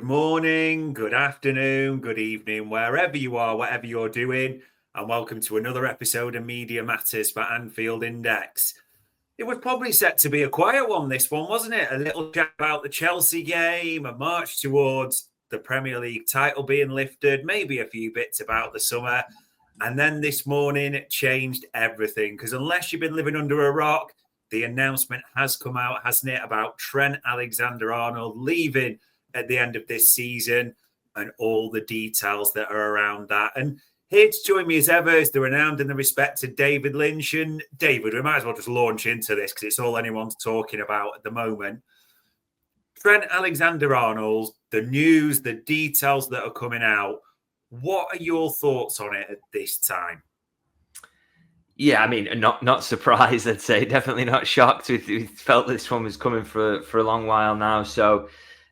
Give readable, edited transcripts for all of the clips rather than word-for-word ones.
morning, good afternoon, good evening, wherever you are, whatever you're doing, and welcome to another episode of Media Matters for Anfield Index. It was probably set to be a quiet one, this one, wasn't it? A little chat about the Chelsea game, a march towards the Premier League title being lifted, maybe a few bits about the summer. And then this morning it changed everything, because unless you've been living under a rock, the announcement has come out, hasn't it, about Trent Alexander-Arnold leaving at the end of this season and all the details that are around that. And here to join me as ever is the renowned and the respected David Lynch. And David, we might as well just launch into this because it's all anyone's talking about at the moment. Trent Alexander-Arnold, the news, the details that are coming out, what are your thoughts on it at this time? Yeah, I mean, not surprised, I'd say. Definitely not shocked. We felt this one was coming for a long while now. So,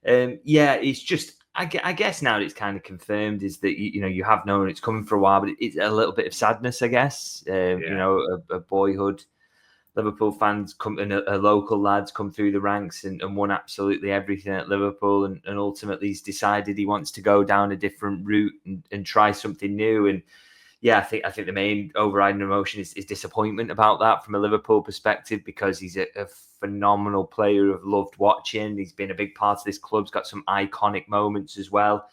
it's just, I guess now it's kind of confirmed is that, you have known it's coming for a while, but it's a little bit of sadness, I guess. A boyhood Liverpool fans come and a local lads come through the ranks and won absolutely everything at Liverpool. And ultimately he's decided he wants to go down a different route and try something new. And yeah, I think the main overriding emotion is disappointment about that from a Liverpool perspective, because he's a phenomenal player I've loved watching. He's been a big part of this club. He's got some iconic moments as well.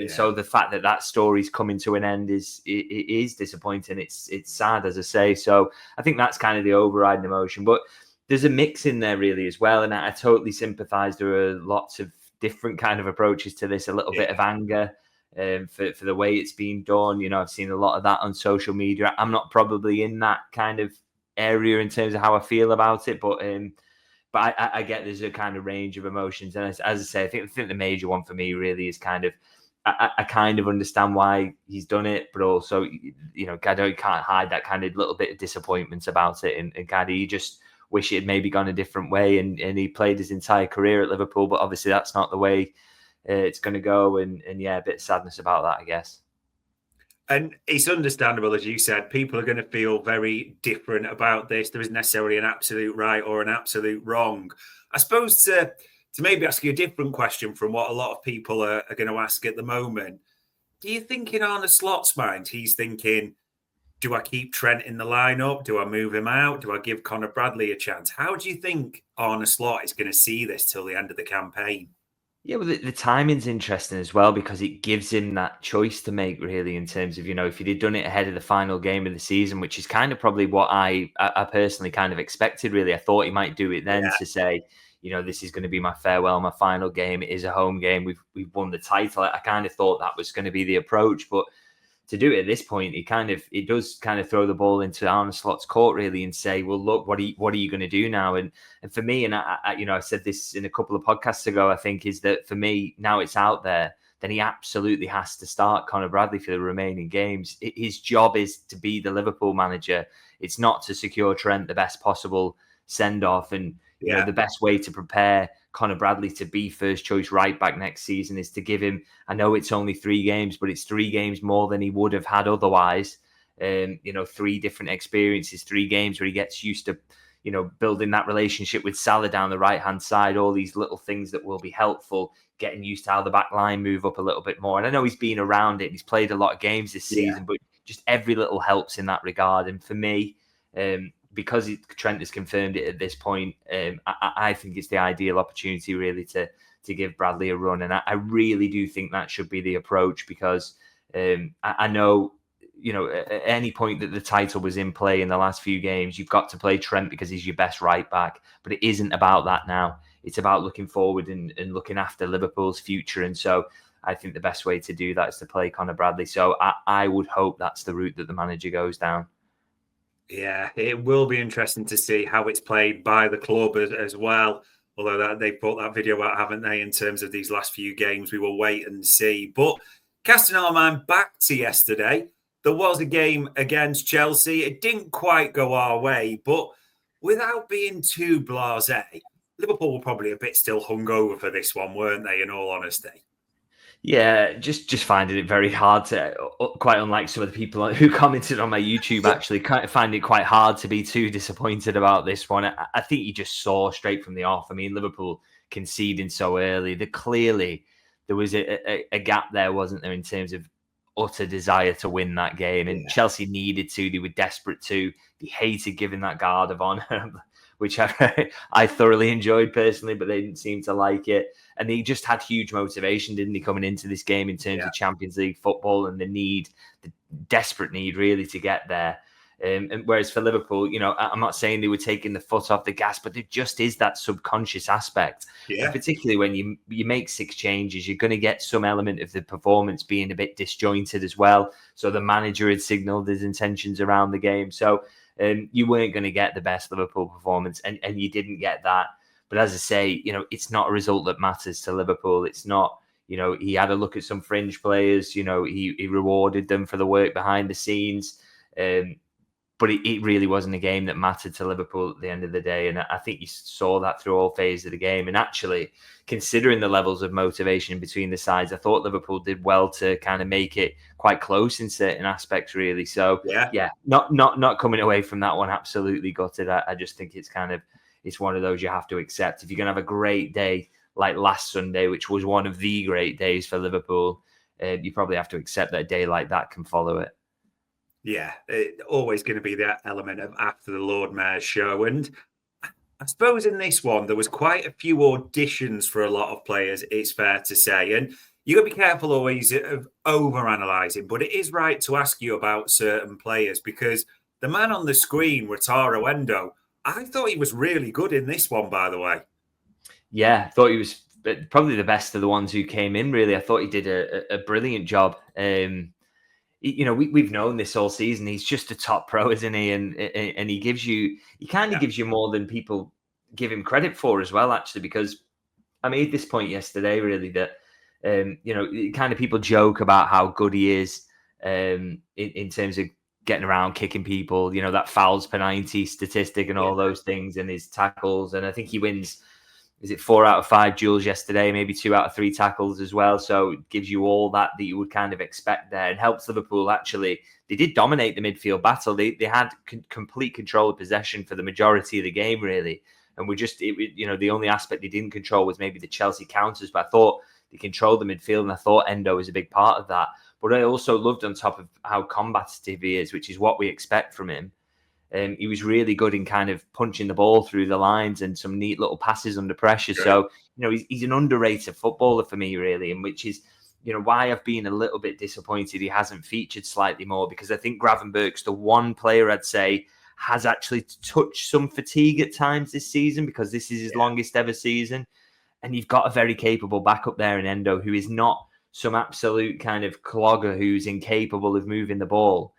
So the fact that story's coming to an end is disappointing. It's sad, as I say. So I think that's kind of the overriding emotion. But there's a mix in there really as well, and I totally sympathise. There are lots of different kind of approaches to this. A little bit of anger for the way it's been done. I've seen a lot of that on social media. I'm not probably in that kind of area in terms of how I feel about it, but I get there's a kind of range of emotions. And as I say, I think the major one for me really is kind of, I kind of understand why he's done it, but also, I can't hide that kind of little bit of disappointment about it. And kind of, you just wish it had maybe gone a different way. And he played his entire career at Liverpool, but obviously that's not the way it's going to go. And a bit of sadness about that, I guess. And it's understandable, as you said, people are going to feel very different about this. There isn't necessarily an absolute right or an absolute wrong. I suppose to maybe ask you a different question from what a lot of people are going to ask at the moment. Do you think in Arne Slot's mind, he's thinking, do I keep Trent in the lineup? Do I move him out? Do I give Conor Bradley a chance? How do you think Arne Slot is going to see this till the end of the campaign? Yeah, well, the timing's interesting as well, because it gives him that choice to make, really, in terms of, if he'd done it ahead of the final game of the season, which is kind of probably what I personally kind of expected, really. I thought he might do it then to say, this is going to be my farewell, my final game. It is a home game. We've won the title. I kind of thought that was going to be the approach, but to do it at this point, it does kind of throw the ball into Arne Slot's court, really, and say, well, look, what are you going to do now? And for me, and I said this in a couple of podcasts ago, I think, is that for me, now it's out there, then he absolutely has to start Conor Bradley for the remaining games. His job is to be the Liverpool manager. It's not to secure Trent the best possible send-off. And the best way to prepare Conor Bradley to be first choice right back next season is to give him, I know it's only 3 games, but it's 3 games more than he would have had otherwise. 3 different experiences, 3 games where he gets used to, building that relationship with Salah down the right-hand side, all these little things that will be helpful, getting used to how the back line move up a little bit more. And I know he's been around it. He's played a lot of games this season, but just every little helps in that regard. And for me, because Trent has confirmed it at this point, I think it's the ideal opportunity really to give Bradley a run. And I really do think that should be the approach, because I know, at any point that the title was in play in the last few games, you've got to play Trent because he's your best right back. But it isn't about that now. It's about looking forward and looking after Liverpool's future. And so I think the best way to do that is to play Conor Bradley. So I would hope that's the route that the manager goes down. Yeah, it will be interesting to see how it's played by the club as well. Although they've put that video out, haven't they, in terms of these last few games? We will wait and see. But casting our mind back to yesterday, there was a game against Chelsea. It didn't quite go our way, but without being too blasé, Liverpool were probably a bit still hungover for this one, weren't they, in all honesty? Yeah, just finding it very hard to, quite unlike some of the people who commented on my YouTube, actually find it quite hard to be too disappointed about this one. I think you just saw straight from the off. I mean, Liverpool conceding so early, there was a gap there, wasn't there, in terms of utter desire to win that game. And Chelsea needed to. They were desperate to. They hated giving that guard of honour, which I thoroughly enjoyed personally, but they didn't seem to like it. And they just had huge motivation, didn't they, coming into this game in terms of Champions League football and the desperate need really to get there. And whereas for Liverpool, I'm not saying they were taking the foot off the gas, but there just is that subconscious aspect. Yeah. And particularly when you make 6 changes, you're going to get some element of the performance being a bit disjointed as well. So the manager had signalled his intentions around the game. So you weren't going to get the best Liverpool performance, and you didn't get that. But as I say, it's not a result that matters to Liverpool. It's not, he had a look at some fringe players, he rewarded them for the work behind the scenes. But it really wasn't a game that mattered to Liverpool at the end of the day. And I think you saw that through all phases of the game. And actually, considering the levels of motivation between the sides, I thought Liverpool did well to kind of make it quite close in certain aspects, really. So, not coming away from that one absolutely gutted. I just think it's one of those you have to accept. If you're going to have a great day like last Sunday, which was one of the great days for Liverpool, you probably have to accept that a day like that can follow it. Yeah, always going to be that element of after the Lord Mayor's show. And I suppose in this one, there was quite a few auditions for a lot of players, it's fair to say. And you got to be careful always of over-analysing, but it is right to ask you about certain players because the man on the screen, Wataru Endo, I thought he was really good in this one, by the way. Yeah, I thought he was probably the best of the ones who came in, really. I thought he did a brilliant job. We've known this all season. He's just a top pro, isn't he? And he gives you more than people give him credit for as well, actually, because I made this point yesterday, really, that, kind of people joke about how good he is in terms of getting around, kicking people, that fouls per 90 statistic and all those things and his tackles. And I think he wins, is it 4 out of 5 duels yesterday, maybe 2 out of 3 tackles as well. So it gives you all that you would kind of expect there and helps Liverpool. Actually, they did dominate the midfield battle. They had complete control of possession for the majority of the game, really. And the only aspect they didn't control was maybe the Chelsea counters. But I thought they controlled the midfield, and I thought Endo was a big part of that. But I also loved, on top of how combative he is, which is what we expect from him, he was really good in kind of punching the ball through the lines and some neat little passes under pressure. Sure. So, he's an underrated footballer for me, really, and which is, why I've been a little bit disappointed he hasn't featured slightly more, because I think Gravenberch's the one player I'd say has actually touched some fatigue at times this season, because this is his longest ever season. And you've got a very capable backup there in Endo, who is not some absolute kind of clogger who's incapable of moving the ball.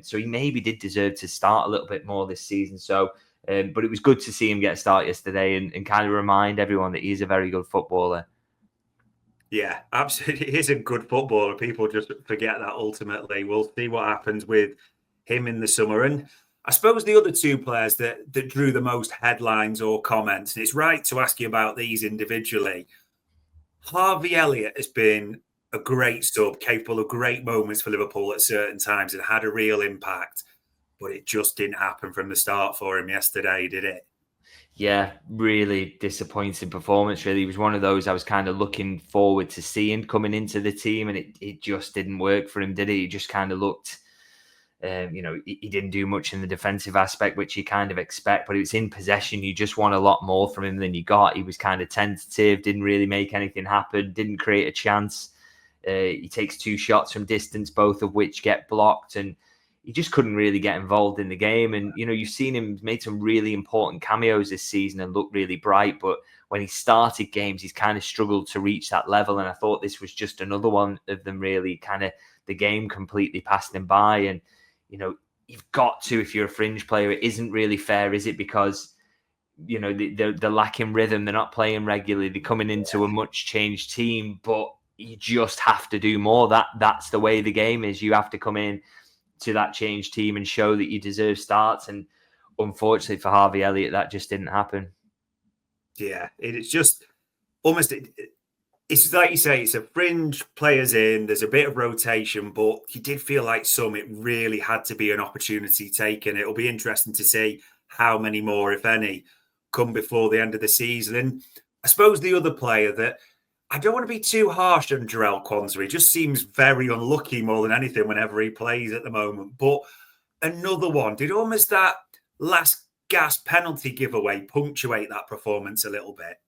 So he maybe did deserve to start a little bit more this season. So, but it was good to see him get a start yesterday and kind of remind everyone that he's a very good footballer. Yeah, absolutely. He is a good footballer. People just forget that ultimately. We'll see what happens with him in the summer. And I suppose the other 2 players that drew the most headlines or comments, and it's right to ask you about these individually. Harvey Elliott has been a great sub, capable of great moments for Liverpool at certain times and had a real impact, but it just didn't happen from the start for him yesterday, did it? Yeah, really disappointing performance, really. He was one of those I was kind of looking forward to seeing coming into the team, and it just didn't work for him, did he? He just kind of looked, he didn't do much in the defensive aspect, which you kind of expect, but it's in possession. You just want a lot more from him than you got. He was kind of tentative, didn't really make anything happen, didn't create a chance. He takes 2 shots from distance, both of which get blocked, and he just couldn't really get involved in the game. And, you've seen him made some really important cameos this season and look really bright. But when he started games, he's kind of struggled to reach that level. And I thought this was just another one of them, really. Kind of the game completely passed him by. And, you've got to, if you're a fringe player, it isn't really fair, is it? Because, they're lacking rhythm. They're not playing regularly. They're coming into a much changed team. But you just have to do more. That's the way the game is. You have to come in to that changed team and show that you deserve starts. And unfortunately for Harvey Elliott, that just didn't happen. Yeah, it's just almost, it's like you say, it's a fringe players in, there's a bit of rotation, but you did feel like it really had to be an opportunity taken. It'll be interesting to see how many more, if any, come before the end of the season. And I suppose the other player that I don't want to be too harsh on Jarell Quansah. He just seems very unlucky more than anything whenever he plays at the moment. But another one, did almost that last gasp penalty giveaway punctuate that performance a little bit?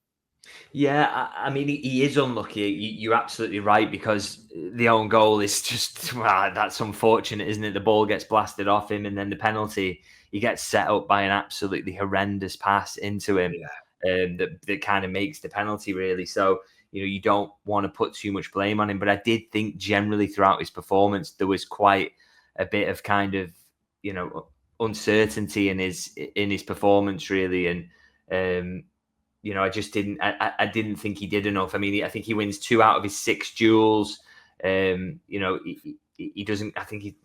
Yeah, I mean, he is unlucky. You're absolutely right, because the own goal is just, well, that's unfortunate, isn't it? The ball gets blasted off him, and then the penalty, he gets set up by an absolutely horrendous pass into him, that kind of makes the penalty, really. So, you don't want to put too much blame on him. But I did think generally throughout his performance, there was quite a bit of kind of, uncertainty in his performance, really. And, I just didn't. I didn't think he did enough. I mean, I think he wins 2 out of his 6 duels. He doesn't. I think he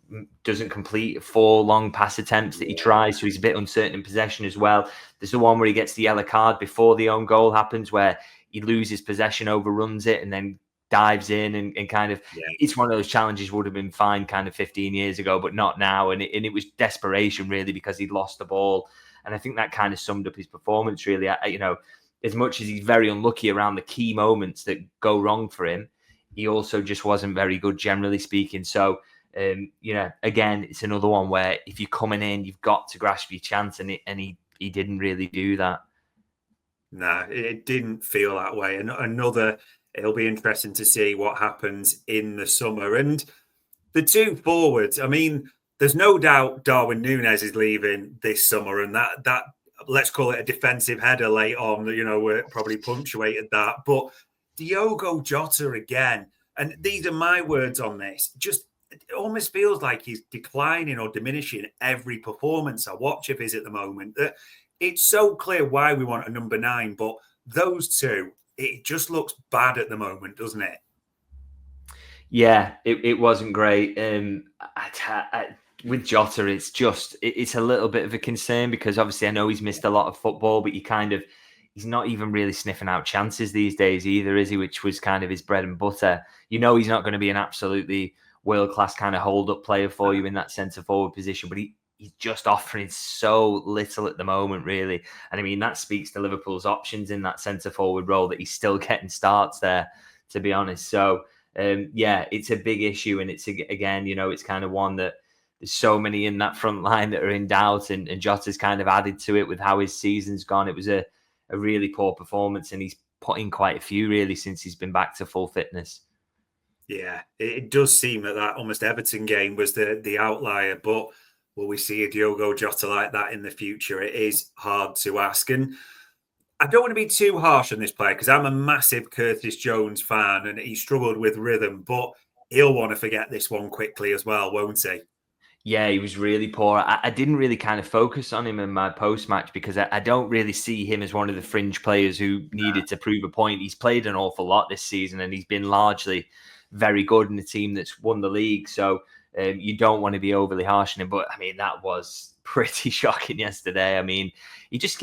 doesn't complete 4 long pass attempts that he tries, so he's a bit uncertain in possession as well. There's the one where he gets the yellow card before the own goal happens, where he loses possession, overruns it, and then dives in and kind of. Yeah. It's one of those challenges would have been fine kind of 15 years ago, but not now. And it was desperation, really, because he'd lost the ball. And I think that kind of summed up his performance, really. As much as he's very unlucky around the key moments that go wrong for him, he also just wasn't very good, generally speaking. So, again, it's another one where if you're coming in, you've got to grasp your chance, and he didn't really do that. No, it didn't feel that way. And it'll be interesting to see what happens in the summer. And the 2 forwards, I mean, there's no doubt Darwin Núñez is leaving this summer, and that let's call it a defensive header late on, probably punctuated that. But Diogo Jota again, and these are my words on this, just it almost feels like he's declining or diminishing every performance I watch of his at the moment. It's so clear why we want a number 9, but those 2, it just looks bad at the moment, doesn't it? Yeah, it wasn't great. With Jota, it's a little bit of a concern, because obviously I know he's missed a lot of football, but he's not even really sniffing out chances these days either, is he? Which was kind of his bread and butter. He's not going to be an absolutely world-class kind of hold-up player for you in that centre-forward position, but he's just offering so little at the moment, really. And I mean, that speaks to Liverpool's options in that centre-forward role, that he's still getting starts there, to be honest. So, it's a big issue, and it's, again, it's kind of one that there's so many in that front line that are in doubt, and Jota's kind of added to it with how his season's gone. It was a really poor performance, and he's put in quite a few, really, since he's been back to full fitness. Yeah, it does seem that almost Everton game was the outlier, but will we see a Diogo Jota like that in the future? It is hard to ask. And I don't want to be too harsh on this player, because I'm a massive Curtis Jones fan, and he struggled with rhythm, but he'll want to forget this one quickly as well, won't he? Yeah, he was really poor. I didn't really kind of focus on him in my post-match, because I don't really see him as one of the fringe players who needed to prove a point. He's played an awful lot this season, and he's been largely very good in a team that's won the league. So you don't want to be overly harsh on him. But, I mean, that was pretty shocking yesterday. I mean, he just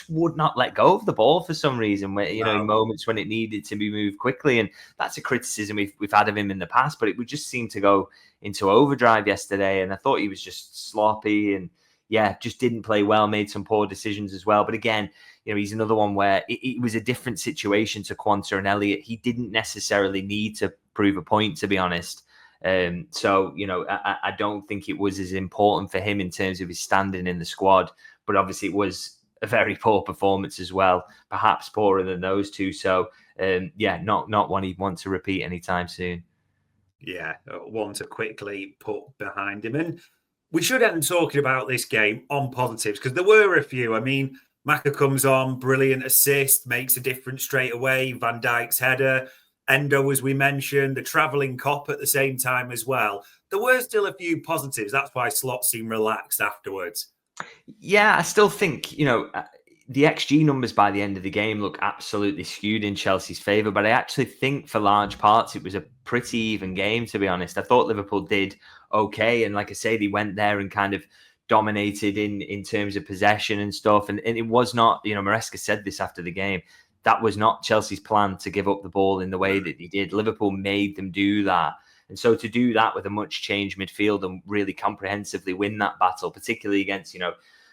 would not let go of the ball for some reason, where, in moments when it needed to be moved quickly. And that's a criticism we've had of him in the past, but it would just seem to go into overdrive yesterday. And I thought he was just sloppy, and just didn't play well, made some poor decisions as well. But again, he's another one where it was a different situation to Quansah and Elliott. He didn't necessarily need to prove a point, to be honest. So, I don't think it was as important for him in terms of his standing in the squad, but obviously it was a very poor performance as well, perhaps poorer than those 2. So, not one he'd want to repeat anytime soon. Yeah, one to quickly put behind him. And we should end talking about this game on positives, because there were a few. I mean, Maka comes on, brilliant assist, makes a difference straight away. Van Dijk's header, Endo, as we mentioned, the travelling cop at the same time as well. There were still a few positives. That's why Slot seemed relaxed afterwards. Yeah, I still think, the XG numbers by the end of the game look absolutely skewed in Chelsea's favour, but I actually think for large parts it was a pretty even game, to be honest. I thought Liverpool did okay, and like I say, they went there and kind of dominated in terms of possession and stuff, and it was not, Maresca said this after the game, that was not Chelsea's plan to give up the ball in the way that they did. Liverpool made them do that. And so to do that with a much changed midfield and really comprehensively win that battle, particularly against,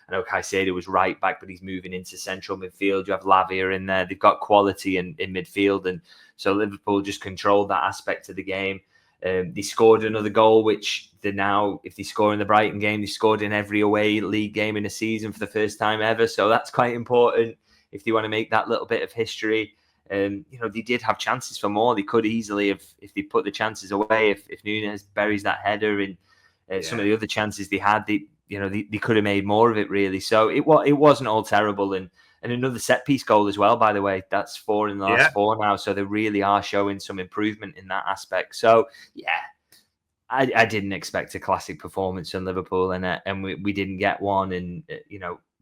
I know Caicedo was right back, but he's moving into central midfield. You have Lavia in there. They've got quality in midfield. And so Liverpool just controlled that aspect of the game. They scored another goal, which they're now, if they score in the Brighton game, they scored in every away league game in a season for the first time ever. So that's quite important if they want to make that little bit of history. They did have chances for more. They could easily, if they put the chances away, if Núñez buries that header and some of the other chances they had, they could have made more of it, really. So it wasn't all terrible. And another set-piece goal as well, by the way. That's 4 in the last 4 now. So they really are showing some improvement in that aspect. So, yeah, I didn't expect a classic performance from Liverpool, and we didn't get one. And,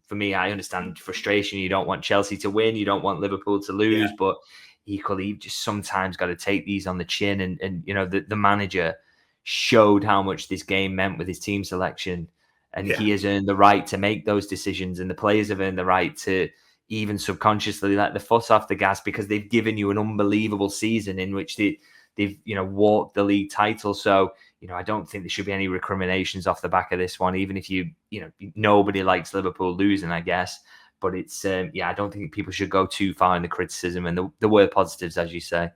for me, I understand frustration. You don't want Chelsea to win. You don't want Liverpool to lose. But equally, you've just sometimes got to take these on the chin. And the manager showed how much this game meant with his team selection. And he has earned the right to make those decisions. And the players have earned the right to even subconsciously let the foot off the gas, because they've given you an unbelievable season in which they've walked the league title. So, I don't think there should be any recriminations off the back of this one, even if nobody likes Liverpool losing, I guess. But it's, I don't think people should go too far in the criticism, and there were positives, as you say.